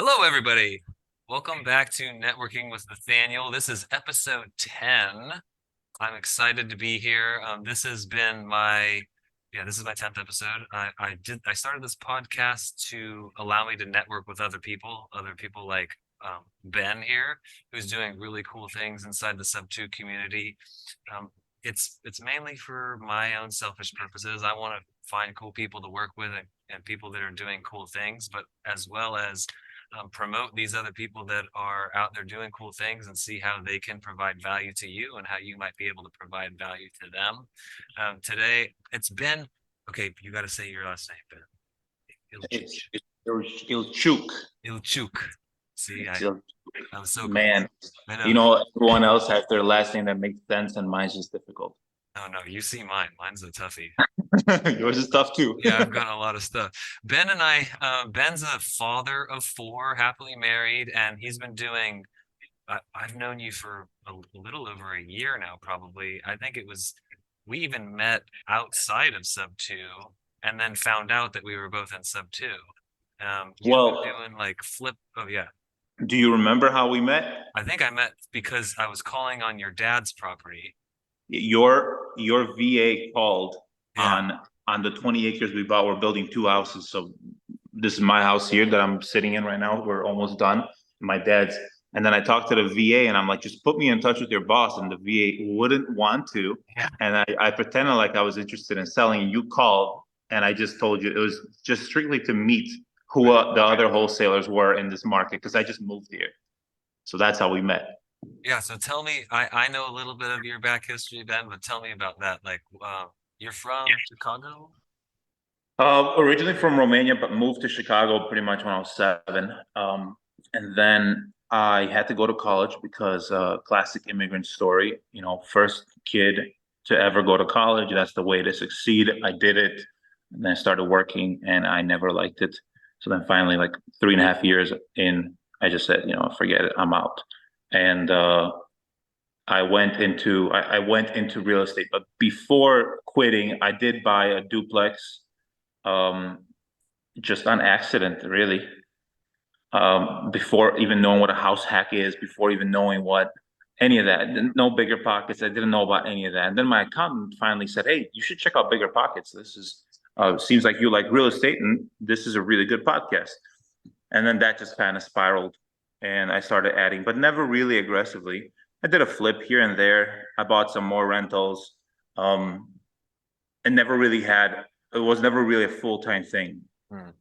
Hello, everybody. Welcome back to Networking with Nathaniel. This is episode 10. I'm excited to be here. This is my 10th episode. I started this podcast to allow me to network with other people like Ben here, who's doing really cool things inside the Sub 2 community. Um, it's mainly for my own selfish purposes. I want to find cool people to work with and people that are doing cool things, but as well as promote these other people that are out there doing cool things and see how they can provide value to you and how you might be able to provide value to them. Today, it's Ben. Okay, you got to say your last name, Ben. It's Ilciuc. Ilciuc. See, It's I was so close. Man, I know. everyone else has their last name that makes sense, and mine's just difficult. Oh no, you see mine. Mine's a toughie. Yours is tough too. Yeah, I've got a lot of stuff. Ben's a father of four, happily married, and he's been doing I've known you for a little over a year now, probably. We even met outside of Sub 2 and then found out that we were both in Sub 2. You've been Well, doing like oh yeah. do you remember how we met? I think I met because I was calling on your dad's property. Your VA called Yeah. on the 20 acres we bought. We're building two houses. So this is my house here that I'm sitting in right now. We're almost done. My dad's. And then I talked to the VA and I'm like, just put me in touch with your boss. And the VA wouldn't want to. Yeah. And I pretended like I was interested in selling. You called and I just told you it was just strictly to meet who the other wholesalers were in this market because I just moved here. So that's how we met. Yeah, so tell me, I know a little bit of your back history, Ben, but tell me about that. Like, you're from Chicago? Originally from Romania, but moved to Chicago pretty much when I was 7. And then I had to go to college because classic immigrant story, first kid to ever go to college. That's the way to succeed. I did it. And then I started working and I never liked it. So then finally, like 3.5 years in, I just said, forget it, I'm out. And I went into real estate. But before quitting, I did buy a duplex um, just on accident, really. Before even knowing what a house hack is, before even knowing what any of that, no bigger pockets. I didn't know about any of that. And then my accountant finally said, "Hey, you should check out Bigger Pockets. This is seems like you like real estate, and this is a really good podcast." And then that just kind of spiraled, and I started adding, but never really aggressively. I did a flip here and there. I bought some more rentals, um, and never really had. It was never really a full-time thing. Hmm.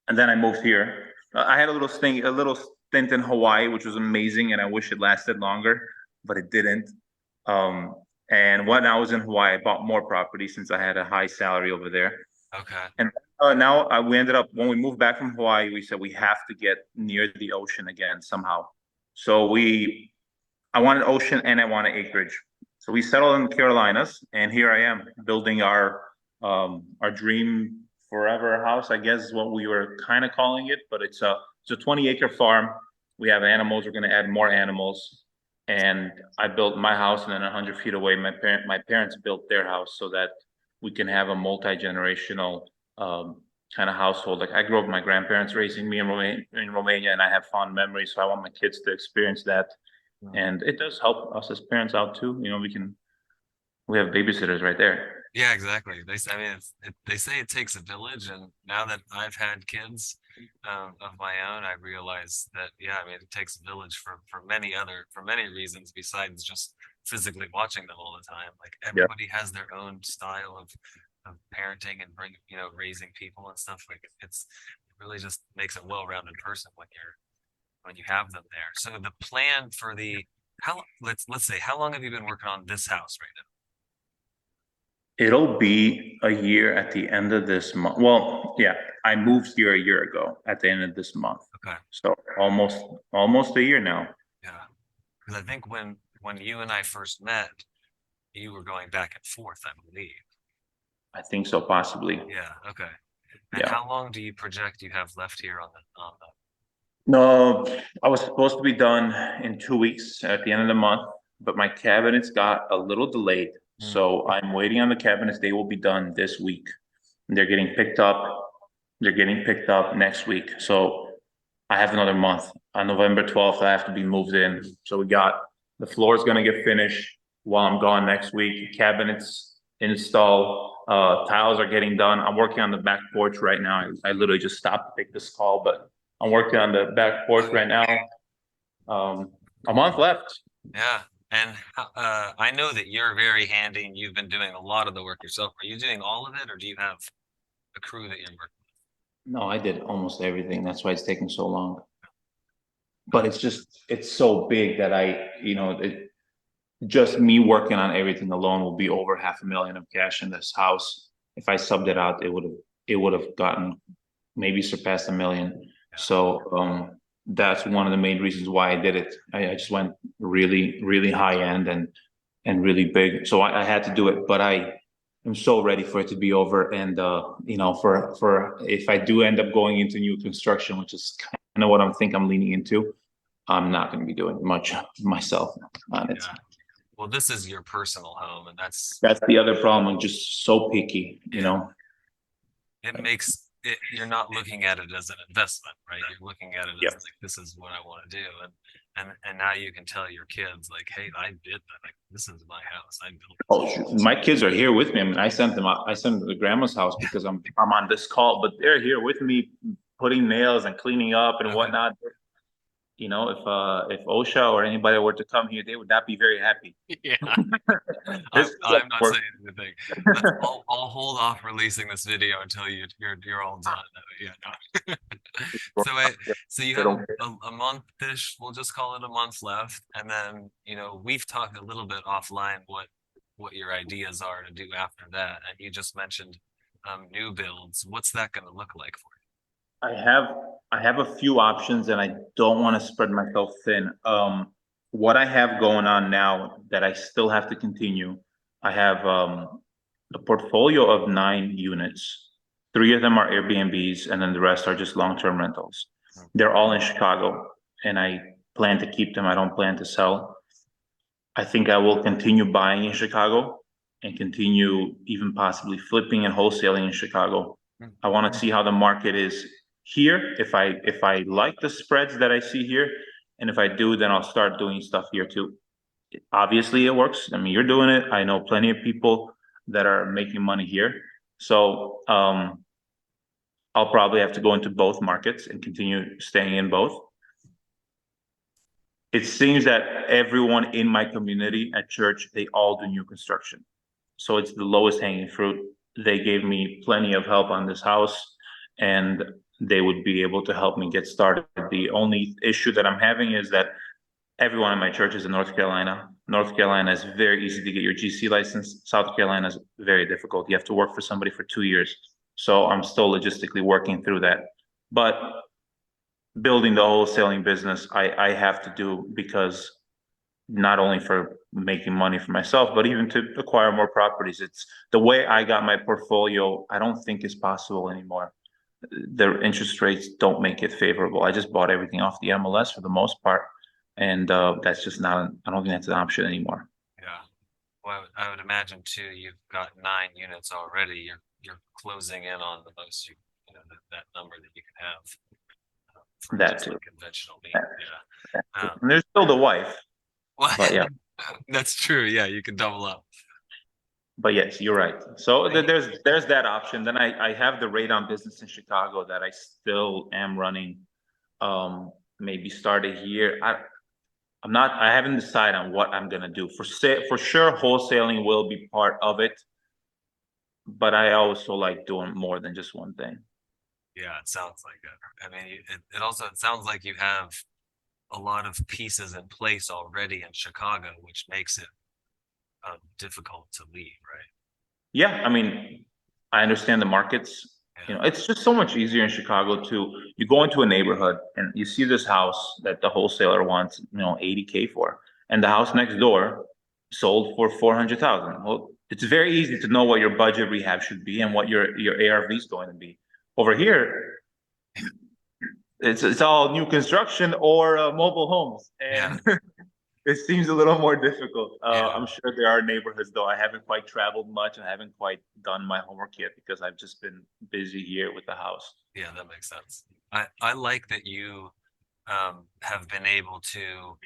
And then I moved here. I had a little stint in Hawaii, which was amazing, and I wish it lasted longer, but it didn't. Um, and when I was in Hawaii, I bought more property since I had a high salary over there. Okay. And now we ended up when we moved back from Hawaii, we said we have to get near the ocean again somehow. So I wanted ocean and I wanted acreage. So we settled in the Carolinas, and here I am building our dream forever house, I guess is what we were kind of calling it, but it's a 20-acre farm. We have animals. We're going to add more animals. And I built my house, and then 100 feet away, my parents built their house so that we can have a multi-generational kind of household. Like I grew up with my grandparents raising me in Romania, and I have fond memories. So I want my kids to experience that. Hmm. And it does help us as parents out too. We have babysitters right there. Yeah, exactly. I mean, they say it takes a village, and now that I've had kids of my own, I realize that yeah, I mean, it takes a village for many reasons besides just physically watching them all the time. Like Yeah. everybody has their own style of parenting and raising people and stuff. Like it really just makes a well-rounded person when you have them there. So the plan for the how let's say how long have you been working on this house right It'll be a year at the end of this month. Well, yeah, I moved here a year ago at the end of this month. now? Okay. So almost a year now. Yeah. Because I think when you and I first met, you were going back and forth, I believe. I think so, possibly. Yeah, okay. And Yeah. how long do you project you have left here on the No, I was supposed to be done in 2 weeks at the end of the month, but my cabinets got a little delayed. Hmm. So I'm waiting on the cabinets. They will be done this week. They're getting picked up. They're getting picked up next week. So I have another month. On November 12th, I have to be moved in. So we got the floor is gonna get finished while I'm gone next week. Cabinets installed, tiles are getting done. I'm working on the back porch right now. I literally just stopped to take this call, but I'm working on the back porch right now. A month left. Yeah. And I know that you're very handy and you've been doing a lot of the work yourself. Are you doing all of it, or do you have a crew that you're working No, I did almost everything. That's why it's taking so long. with? But it's so big that just me working on everything alone will be over $500,000 of cash in this house. If I subbed it out, it would have gotten maybe surpassed 1 million. Yeah. So that's one of the main reasons why I did it. I just went really, really high end and really big. So I had to do it, but I am so ready for it to be over. And for if I do end up going into new construction, which is kind of what I'm leaning into, I'm not going to be doing much myself on it. Yeah. Well, this is your personal home, and that's That's the other problem. I'm just so picky, you yeah. know. It makes it. You're not looking at it as an investment, right? You're looking at it as Yep. like, this is what I want to do, and now you can tell your kids like, hey, I did that. Like, this is my house. I built Oh, this. shoot. My kids are here with me. I mean, I sent them out. I sent them to grandma's house because I'm on this call, but they're here with me, putting nails and cleaning up and Okay. whatnot. You know, if OSHA or anybody were to come here, they would not be very happy. Yeah. This is I'm not work. saying anything. I'll hold off releasing this video until you're all done. Yeah. No. So so you They have don't a month-ish, we'll just call it a month left, and then we've talked a little bit offline what your ideas are to do after that, and you just mentioned new builds. What's that going to look like for I have I have a few options and I don't want to spread myself thin. What I have going on now that I still have to continue, I have a portfolio of 9 units. 3 of them are Airbnbs and then the rest are just long-term rentals. you? They're all in Chicago and I plan to keep them. I don't plan to sell. I think I will continue buying in Chicago and continue even possibly flipping and wholesaling in Chicago. Mm. I want to see how the market is here. If I like the spreads that I see here, and if I do, then I'll start doing stuff here too. Obviously, it works. I mean, you're doing it. I know plenty of people that are making money here. So I'll probably have to go into both markets and continue staying in both. It seems that everyone in my community at church, they all do new construction. So it's the lowest hanging fruit. They gave me plenty of help on this house and they would be able to help me get started. The only issue that I'm having is that everyone in my church is in North Carolina. North Carolina is very easy to get your GC license. South Carolina is very difficult. You have to work for somebody for 2 years. So I'm still logistically working through that. But building the wholesaling business, I have to do because not only for making money for myself, but even to acquire more properties. It's the way I got my portfolio, I don't think is possible anymore. The interest rates don't make it favorable. I just bought everything off the MLS for the most part. And that's just not, I don't think that's an option anymore. Yeah. Well, I would imagine too, you've got 9 units already. You're closing in on the most that number that you can have for That just too. like conventional meat. Yeah. And there's still the wife, Well, but yeah. that's true. Yeah, you can double up. But yes, you're right. So there's that option. Then I have the radon business in Chicago that I still am running. Maybe started here. I haven't decided on what I'm gonna do. For sure, wholesaling will be part of it. But I also like doing more than just one thing. Yeah, it sounds like it. I mean, it sounds like you have a lot of pieces in place already in Chicago, which makes it difficult to leave, right? Yeah, I mean, I understand the markets. Yeah. It's just so much easier in Chicago to you go into a neighborhood and you see this house that the wholesaler wants, 80K for, and the house next door sold for 400,000. Well, it's very easy to know what your budget rehab should be and what your ARV is going to be. Over here, it's all new construction or mobile homes, Yeah. and it seems a little more difficult. Yeah. I'm sure there are neighborhoods though. I haven't quite traveled much. I haven't quite done my homework yet because I've just been busy here with the house. Yeah, that makes sense. I like that you have been able to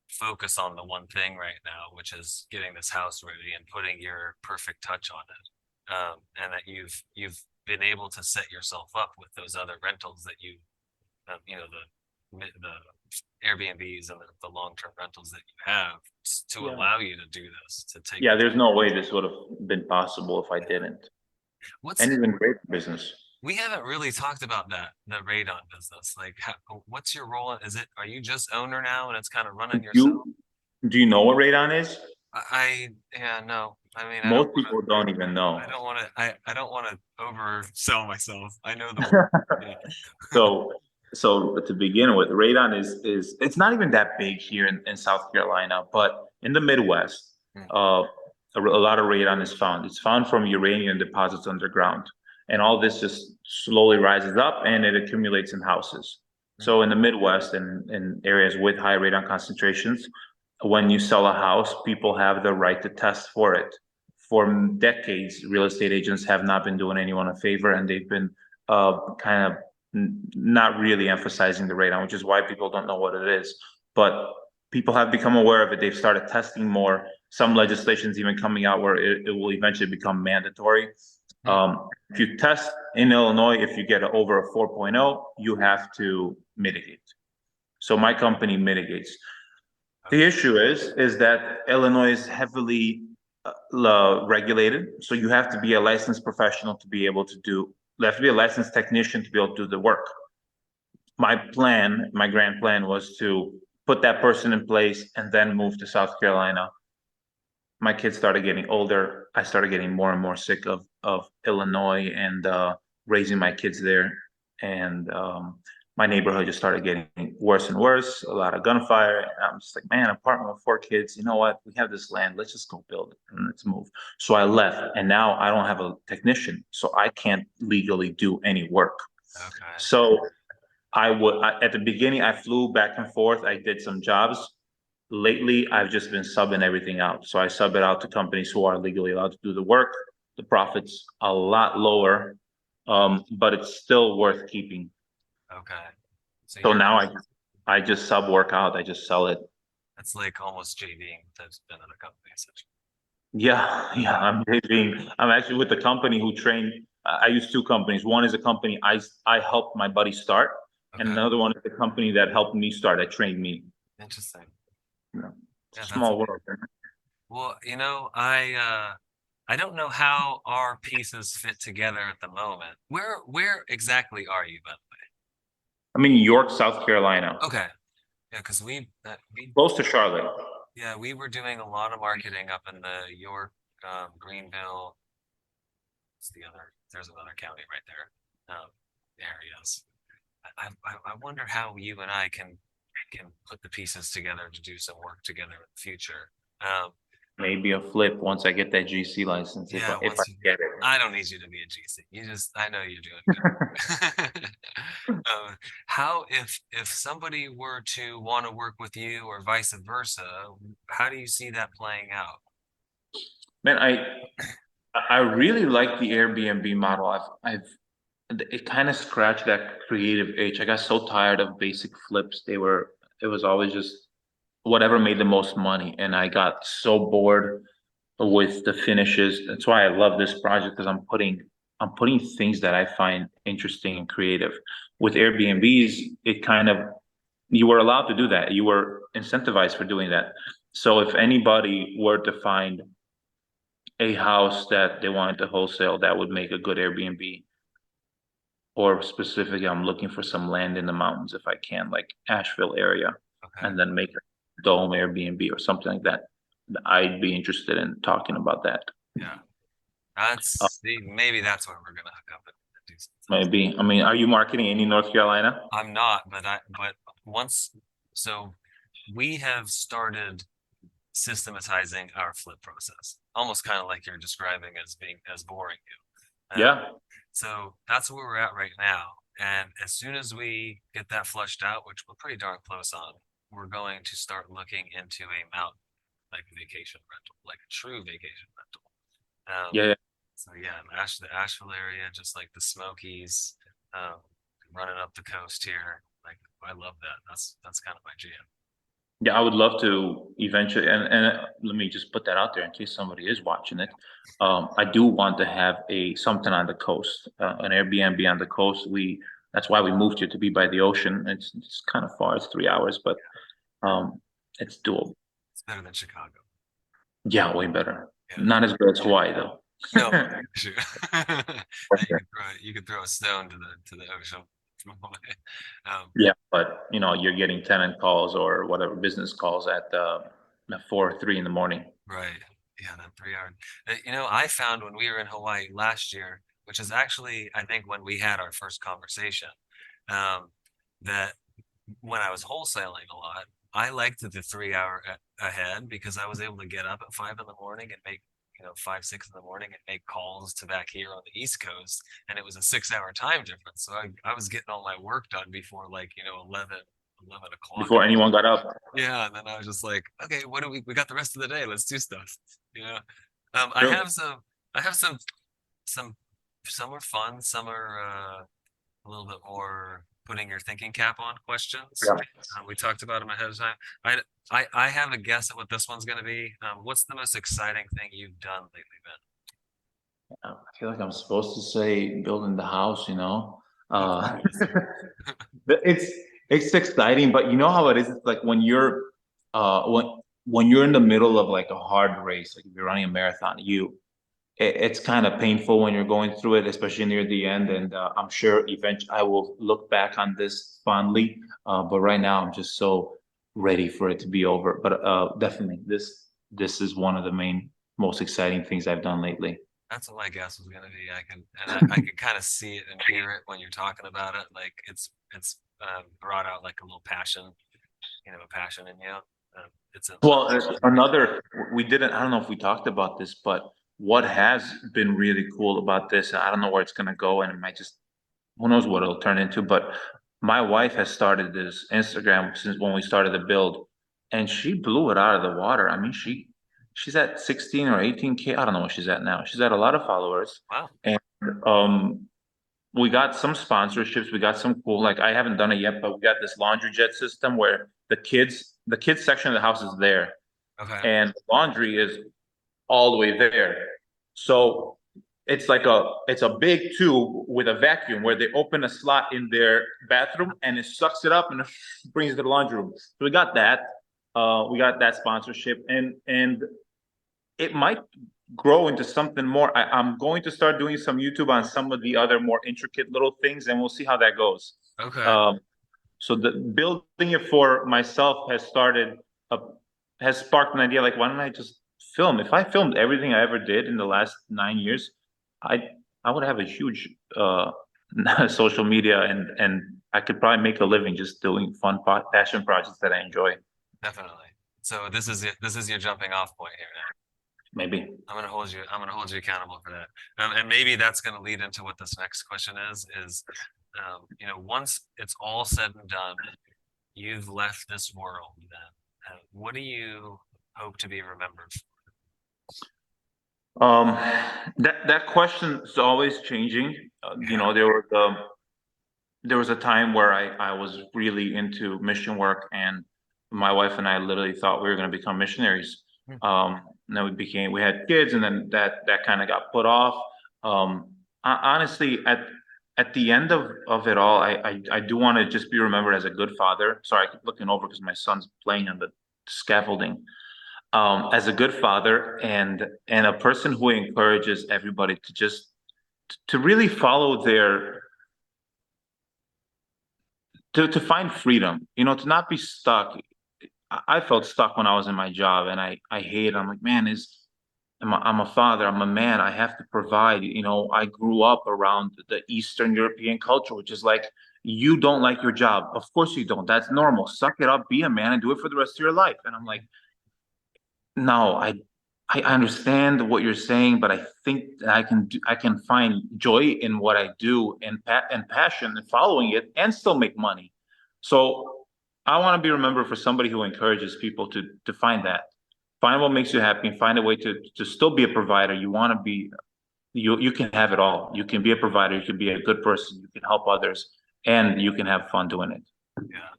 focus on the one thing right now, which is getting this house ready and putting your perfect touch on it. And that you've been able to set yourself up with those other rentals that you, you know, the Airbnbs and the long-term rentals that you have to Yeah. allow you to do this, to take Yeah, this. there's no way this would have been possible if I didn't. What's And even great business. We haven't really talked about that, the radon business. Like, what's your role? Is it, are you just owner now and it's kind of running yourself? You do you know what radon is? Yeah, no. I mean, Most people don't even know. I don't want to oversell myself. I know the word. Yeah. So, so to begin with, radon is it's not even that big here in South Carolina, but in the Midwest, Mm, a lot of radon is found. It's found from uranium deposits underground, and all this just slowly rises up and it accumulates in houses. mm, So in the Midwest and in areas with high radon concentrations, when you sell a house, people have the right to test for it. For decades, real estate agents have not been doing anyone a favor, and they've been kind of not really emphasizing the radon, which is why people don't know what it is. But people have become aware of it. They've started testing more. Some legislation's even coming out where it will eventually become mandatory. mm. If you test in Illinois, if you get over a 4.0, you have to mitigate. So my company mitigates. The Okay. issue is that Illinois is heavily regulated, so you have to be a licensed professional to be able to do. You have to be a licensed technician to be able to do the work. My plan, my grand plan, was to put that person in place and then move to South Carolina. My kids started getting older. I started getting more and more sick of Illinois and raising my kids there, and my neighborhood just started getting worse and worse. A lot of gunfire. And I'm just like, man, apartment with 4 kids. You know what? We have this land. Let's just go build it and let's move. So I left, and now I don't have a technician, so I can't legally do any work. Okay. So at the beginning, I flew back and forth. I did some jobs. Lately, I've just been subbing everything out. So I sub it out to companies who are legally allowed to do the work. The profit's a lot lower, but it's still worth keeping. Okay. So So you're now I just sub work out. I just sell it. That's like almost JVing with another company, essentially. Yeah, yeah. I'm actually with the company who trained. I use two companies. One is a company I helped my buddy start, and Okay. another one is the company that helped me start. That trained me. Interesting. You know, it's Yeah, a that's small amazing. world. Well, I don't know how our pieces fit together at the moment. Where exactly are you, by I'm in York, South Carolina, the way? Okay. Yeah, because we close to Charlotte. yeah, we were doing a lot of marketing up in the York, Greenville. It's there's another county right there. Areas. I wonder how you and I can put the pieces together to do some work together in the future. Maybe a flip once I get that GC license, Yeah, if I once you get I don't need you to be a GC. I know you're doing it. good. How if somebody were to want to work with you or vice versa, how do you see that playing out? Man, I really like the Airbnb model. It kind of scratched that creative itch. I got so tired of basic flips. It was always just whatever made the most money, and I got so bored with the finishes. That's why I love this project because I'm putting things that I find interesting and creative. With Airbnbs, it kind of you were allowed to do that. You were incentivized for doing that. So if anybody were to find a house that they wanted to wholesale, that would make a good Airbnb. Or specifically, I'm looking for some land in the mountains if I can, like Asheville area, Okay. and then make a dome Airbnb or something like that. I'd be interested in talking about that. Yeah. Uh, Maybe that's where we're gonna hook up and do something. Maybe. I mean, are you marketing any North Carolina? I'm not, but once so we have started systematizing our flip process, almost kind of like you're describing as being as boring you. Yeah. So that's where we're at right now. And as soon as we get that flushed out, which we're pretty darn close on, we're going to start looking into a mountain like vacation rental, like a true vacation rental. Yeah. So yeah, the Asheville area, just like the Smokies, um, running up the coast here. Like I love that. That's kind of my jam. Yeah, I would love to eventually, and let me just put that out there in case somebody is watching it. I do want to have a something on the coast, an Airbnb on the coast. That's why we moved here to be by the ocean. It's kind of far. It's 3 hours, but it's doable. It's better than Chicago. Yeah, way better. Yeah. Not as good as Hawaii though. No, sure. You could throw a stone to the ocean from away. Yeah, but you're getting tenant calls or whatever business calls at 4 or 3 in the morning. Right. Yeah, that 3 hour. I found when we were in Hawaii last year, which is actually, I think, when we had our first conversation, um, that when I was wholesaling a lot, I liked the 3 hour ahead because I was able to get up at 5 in the morning and make, 5, 6 in the morning and make calls to back here on the East Coast. And it was a 6 hour time difference. So I was getting all my work done before like, 11 o'clock. Before anyone got up. Yeah, and then I was just like, okay, what do we got the rest of the day? Let's do stuff. You know. True. I have some are fun, some are a little bit more putting your thinking cap on questions. Yeah. We talked about them ahead of time. I have a guess at what this one's going to be. What's the most exciting thing you've done lately, I feel like I'm supposed to say building the house. Uh, it's it's exciting, but you know how it is. It's like when you're when you're in the middle of like a hard race, like if you're running a marathon, it's kind of painful when you're going through it, especially near the end. And I'm sure eventually I will look back on this fondly. But right now, I'm just so ready for it to be over. But definitely, this is one of the most exciting things I've done lately. That's what my guess was gonna be. I can kind of see it and hear it when you're talking about it. Like it's brought out like a little passion, a passion in you. It's a Well, another, we didn't, I don't know if we talked about this, but what has been really cool about this, I don't know where it's gonna go, and it might just, who knows what it'll turn into, but my wife has started this Instagram since when we started the build, and she blew it out of the water. I mean, she's at 16 or 18K. I don't know what she's at now. She's at a lot of followers. wow. And we got some sponsorships. We got some cool, like I haven't done it yet, but we got this laundry jet system where the kids section of the house is there, Okay. and laundry is all the way there. So it's a big tube with a vacuum where they open a slot in their bathroom and it sucks it up and brings it to the laundry room. So we got that. We got that sponsorship, and it might grow into something more. I'm going to start doing some YouTube on some of the other more intricate little things, and we'll see how that goes. Okay. So the building it for myself has sparked an idea. Like, why don't I just film? If I filmed everything I ever did in the last 9 years, I I would have a huge social media, and I could probably make a living just doing fun passion projects that I enjoy. Definitely. So this is it. This is your jumping off point here now. Maybe. I'm gonna hold you accountable for that. And maybe that's gonna lead into what this next question is, once it's all said and done, you've left this world then. What do you hope to be remembered for? Um, that question is always changing. There was a time where I was really into mission work, and my wife and I literally thought we were going to become missionaries. Hmm. And then we had kids, and then that kind of got put off. Honestly, at the end of it all, I do want to just be remembered as a good father. Sorry, I keep looking over because my son's playing on the scaffolding. As a good father, and a person who encourages everybody to really follow to find freedom, to not be stuck. I felt stuck when I was in my job, and I hate it. I'm like, man, I'm a father, I'm a man, I have to provide. I grew up around the Eastern European culture, which is like, you don't like your job. Of course you don't. That's normal. Suck it up, be a man, and do it for the rest of your life. And I'm like, no, I understand what you're saying, but I think that I can find joy in what I do, and passion and following it, and still make money. So I want to be remembered for somebody who encourages people to find what makes you happy, and find a way to still be a provider. You want to be, you can have it all. You can be a provider, you can be a good person, you can help others, and you can have fun doing it. Yeah.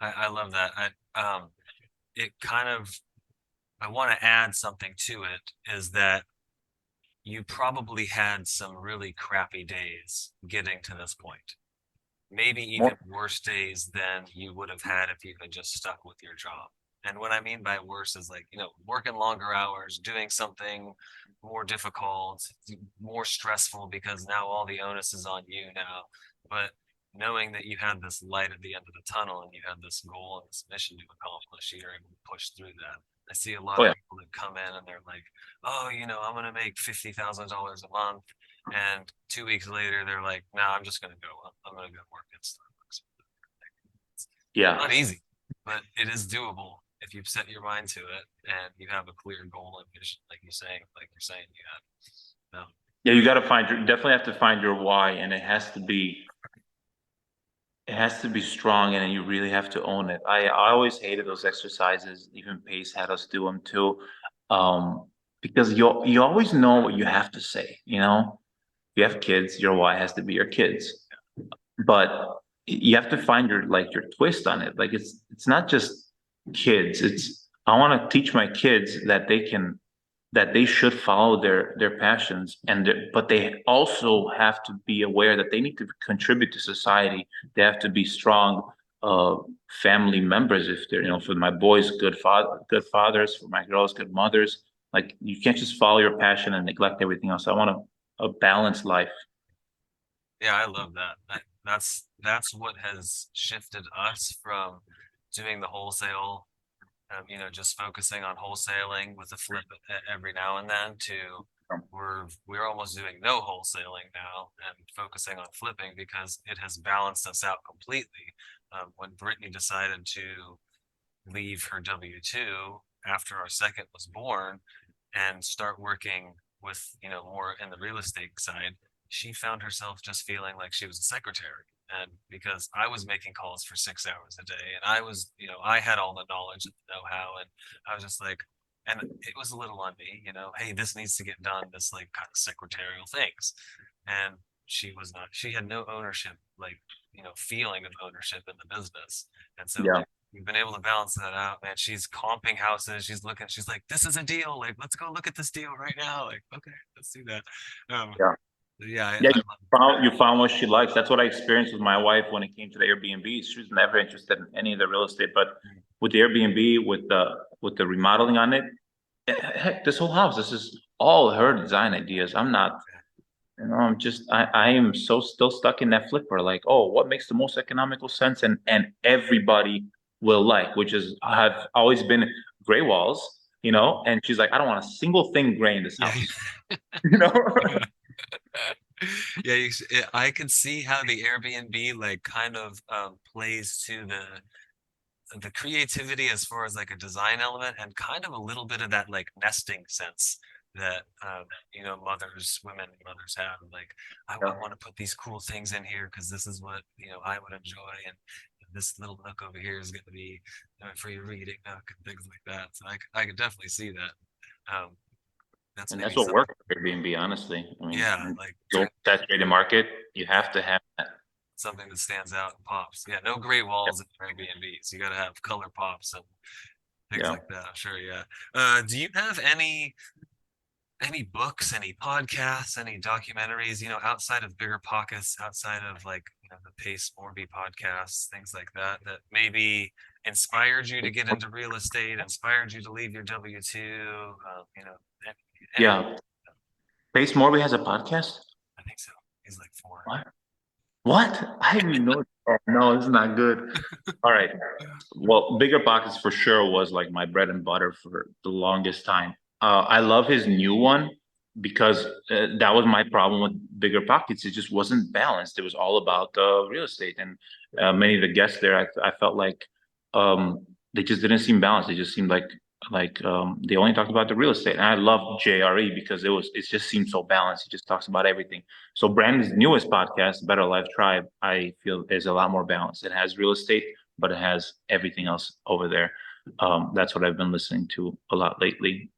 I love that. It kind of, I want to add something to it is that you probably had some really crappy days getting to this point. Maybe even More, worse days than you would have had if you had just stuck with your job. And what I mean by worse is like, working longer hours, doing something more difficult, more stressful because now all the onus is on you now. But knowing that you had this light at the end of the tunnel and you had this goal and this mission to accomplish, you're able to push through that. I see a lot oh of yeah, people that come in and they're like, oh, I'm going to make $50,000 a month. And 2 weeks later, they're like, "No, I'm just gonna go. I'm gonna go work at Starbucks." It's yeah. not easy, but it is doable if you set your mind to it and you have a clear goal and vision, like you're saying you had. Yeah, you got to find your, definitely have to find your why, and it has to be strong, and you really have to own it. I always hated those exercises. Even Pace had us do them too, um, because you always know what you have to say. You know, you have kids, your why has to be your kids, but you have to find your twist on it. Like it's not just kids. It's I want to teach my kids that they should follow their passions but they also have to be aware that they need to contribute to society. They have to be strong uh family members if they're, for my boys, good fathers, for my girls, good mothers. Like you can't just follow your passion and neglect everything else. I want a balanced life. Yeah, I love that. That's what has shifted us from doing the wholesale, just focusing on wholesaling with a flip every now and then to we're almost doing no wholesaling now and focusing on flipping because it has balanced us out completely. When Brittany decided to leave her W-2 after our second was born and start working with, more in the real estate side, she found herself just feeling like she was a secretary. And because I was making calls for 6 hours a day and I was, I had all the knowledge and the know-how, and I was just like, and it was a little on me, hey, this needs to get done, this like kind of secretarial things. And she had no ownership, like, feeling of ownership in the business. And so Yeah. we've been able to balance that out, man. She's comping houses. She's like, this is a deal. Like, let's go look at this deal right now. Like, okay, let's do that. Um, Yeah. yeah, Yeah, I love. you found what she likes. That's what I experienced with my wife when it came to the Airbnb. She was never interested in any of the real estate, but with the Airbnb, with the remodeling on it, heck, this whole house, this is all her design ideas. I'm not, I am so still stuck in that flipper. Like, oh, what makes the most economical sense, and everybody will like, which is I've always been gray walls, and she's like, I don't want a single thing gray in this Yeah, house, you know. yeah. I can see how the Airbnb like kind of plays to the creativity as far as like a design element and kind of a little bit of that like nesting sense that mothers have, like I want to put these cool things in here because this is what I would enjoy, and this little nook over here is going to be for your reading nook and things like that. So I could definitely see that. That's And maybe that's what something. works for Airbnb, honestly. I mean, Yeah, in like the saturated market, you have to have that. something that stands out and pops. Yeah, no gray walls in Airbnbs. You got to have color pops and things Yeah. like that. I'm sure. Yeah. Do you have any books, any podcasts, any documentaries, outside of Bigger Pockets, outside of like, the Pace Morby podcasts, things like that, that maybe inspired you to get into real estate, inspired you to leave your W-2, any, Yeah. Pace Morby has a podcast? I think so. He's like four. What? What? I didn't even know. Oh, no, this is not good. All right. Well, Bigger Pockets for sure was like my bread and butter for the longest time. I love his new one because that was my problem with Bigger Pockets. It just wasn't balanced. It was all about real estate, and many of the guests there, I felt like they just didn't seem balanced. They just seemed like they only talked about the real estate. And I love JRE because it just seemed so balanced. He just talks about everything. So Brandon's newest podcast, Better Life Tribe, I feel is a lot more balanced. It has real estate, but it has everything else over there. That's what I've been listening to a lot lately.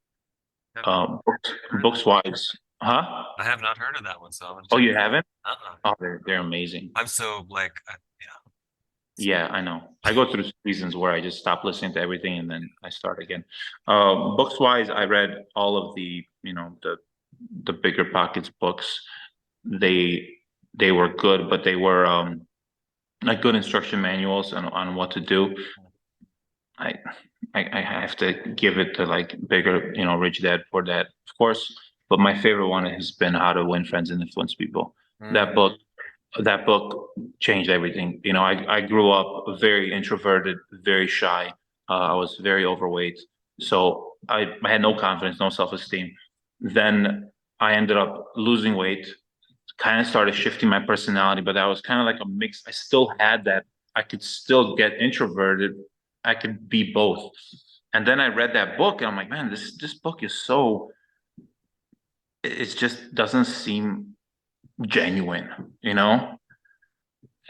Have not heard of that. Books wise, huh? I have not heard of that one, so I'm gonna Oh, check. you haven't? Uh-uh. Oh, they're amazing. I'm so like, yeah. Yeah, I know. I go through seasons where I just stop listening to everything and then I start again. Books wise, I read all of the bigger pockets books. They they were good, but they were like good instruction manuals on what to do. I, I have to give it to like bigger, Rich Dad Poor Dad, of course. But my favorite one has been How to Win Friends and Influence People. That Mm, book, that book changed everything. I grew up very introverted, very shy. I was very overweight, so I had no confidence, no self-esteem. Then I ended up losing weight, kind of started shifting my personality, but that was kind of like a mix. I still had that. I could still get introverted. I could be both. And then I read that book and I'm like, man, this book is so, it just doesn't seem genuine.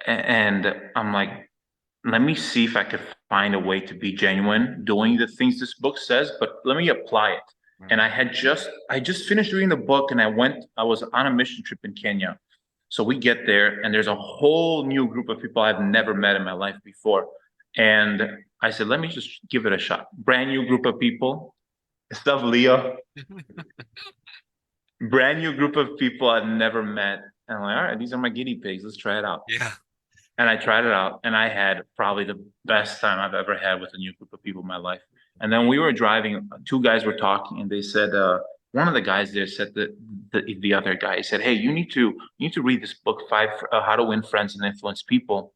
And I'm like, let me see if I could find a way to be genuine doing the things this book says, but let me apply it. And mm. I just finished reading the book and I was on a mission trip in Kenya. So we get there and there's a whole new group of people I've never met in my life before. And I said, let me just give it a shot. Brand new group of people. Stuff, Leo. Brand new group of people I've never met. And I'm like, all right, these are my guinea pigs. Let's try it out. Yeah. And I tried it out, and I had probably the best time I've ever had with a new group of people in my life. And then we were driving, two guys were talking, and they said, one of the guys there said that the other guy said, "Hey, you need to read this book, How to Win Friends and Influence People.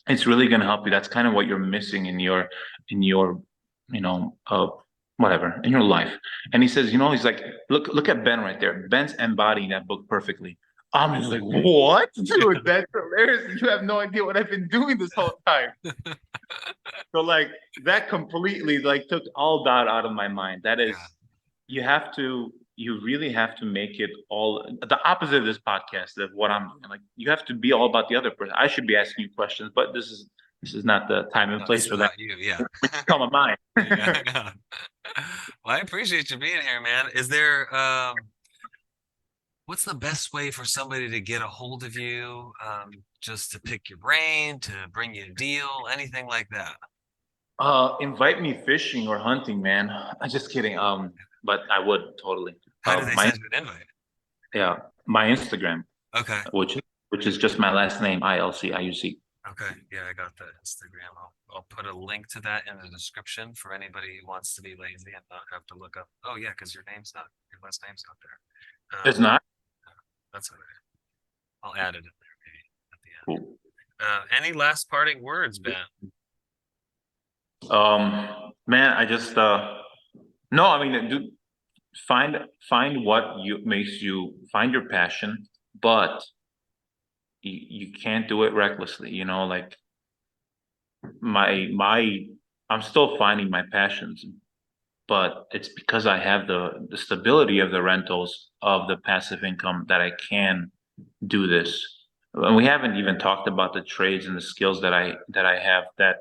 It's really going to help you. That's kind of what you're missing in your, you know, uh, whatever in your life." And he says, he's like, look at Ben right there. Ben's embodying that book perfectly. I'm just like, what, dude? That's hilarious. You have no idea what I've been doing this whole time. So like that completely like took all doubt out of my mind. That Yeah. is, you really have to make it all the opposite of this podcast of what I'm doing. Like you have to be all about the other person. I should be asking you questions, but this is not the time and No, place this is for that. about you. Yeah. Which come of mine. Yeah. Yeah. Well, I appreciate you being here, man. Is there what's the best way for somebody to get a hold of you? Just to pick your brain, to bring you a deal, anything like that? Invite me fishing or hunting, man. I'm just kidding. But I would totally. How do they My send you an invite? Yeah, my Instagram, Okay. which is just my last name, Ilciuc. Okay. Yeah, I got the Instagram. I'll put a link to that in the description for anybody who wants to be lazy and not have to look up. Oh yeah, because your last name's not there. It's not That's all right. I'll add it in there maybe at the end. cool. Any last parting words, Ben? Man, I just no, I mean, do find what you makes you find your passion, but you can't do it recklessly. Like my I'm still finding my passions, but it's because I have the stability of the rentals of the passive income that I can do this. And we haven't even talked about the trades and the skills that I have that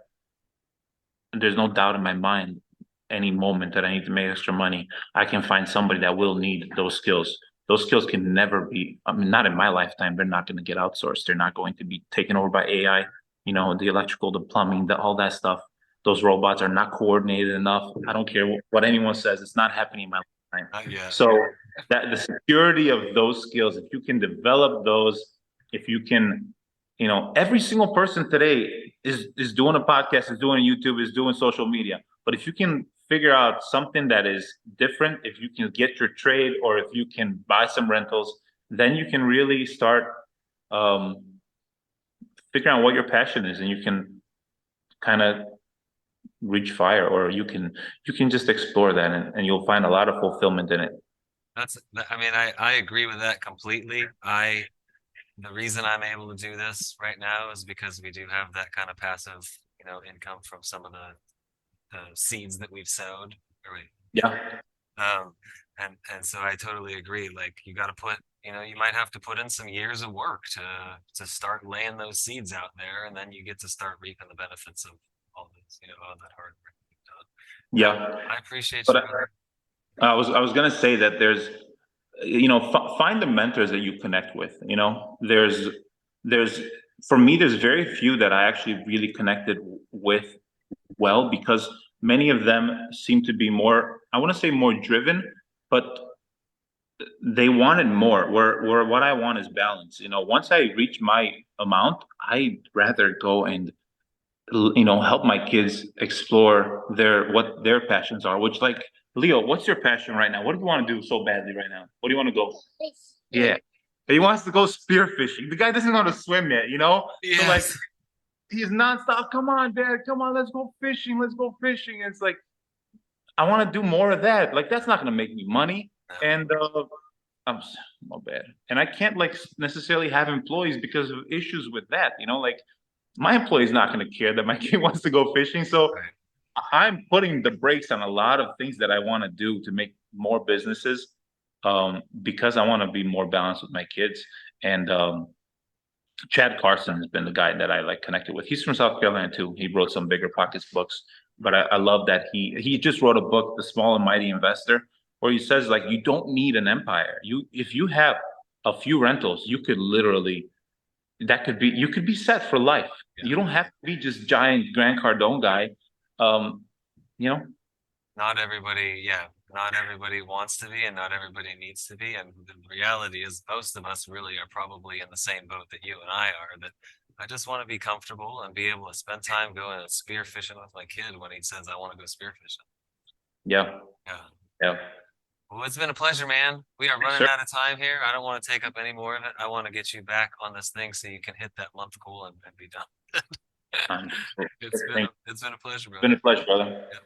there's no doubt in my mind any moment that I need to make extra money, I can find somebody that will need those skills. Those skills can never be, I mean, not in my lifetime, they're not going to get outsourced. They're not going to be taken over by AI, the electrical, the plumbing, all that stuff. Those robots are not coordinated enough. I don't care what anyone says, it's not happening in my lifetime. Not yet. So that the security of those skills, if you can develop those, if you can, every single person today is doing a podcast, is doing YouTube, is doing social media. But if you can figure out something that is different, if you can get your trade or if you can buy some rentals, then you can really start um, figuring out what your passion is, and you can kind of reach fire, or you can just explore that, and you'll find a lot of fulfillment in it. I mean, I agree with that completely. The reason I'm able to do this right now is because we do have that kind of passive, income from some of the seeds that we've sowed. Right. Yeah. And so I totally agree. Like you got to put, you might have to put in some years of work to start laying those seeds out there, and then you get to start reaping the benefits of all this, all that hard work you've done. Yeah. I appreciate But you, brother. I was gonna say that there's, find the mentors that you connect with. There's for me, there's very few that I actually really connected with well, because many of them seem to be more, I want to say more driven, but they wanted more. Where what I want is balance. You know, once I reach my amount, I'd rather go and help my kids explore what their passions are. Which, like, Leo, what's your passion right now? What do you want to do so badly right now? What do you want to go? Yeah, he wants to go spearfishing. The guy doesn't know how to swim yet, you know. So like, Yes. he's nonstop. Come on, Dad. Come on, let's go fishing. Let's go fishing. And it's like, I want to do more of that. Like, that's not going to make me money. No. And I'm my bad. And I can't like necessarily have employees because of issues with that. You know, like my employee's not going to care that my kid wants to go fishing. So Right. I'm putting the brakes on a lot of things that I want to do to make more businesses, because I want to be more balanced with my kids. And Chad Carson has been the guy that I like connected with. He's from South Carolina too. He wrote some Bigger Pockets books, but I love that he just wrote a book, The Small and Mighty Investor, where he says like you don't need an empire. If you have a few rentals, you could literally you could be set for life. Yeah. You don't have to be just giant Grant Cardone guy. Um, you know, Not everybody, yeah, not everybody wants to be, and not everybody needs to be. And the reality is, most of us really are probably in the same boat that you and I are. That I just want to be comfortable and be able to spend time going and spear fishing with my kid when he says I want to go spear fishing. yeah, Yeah. yeah. Well, it's been a pleasure, man. We are running Sure. out of time here. I don't want to take up any more of it. I want to get you back on this thing so you can hit that month goal and be done. Um, It's Thank been a pleasure, Been brother. a pleasure, brother. Yeah.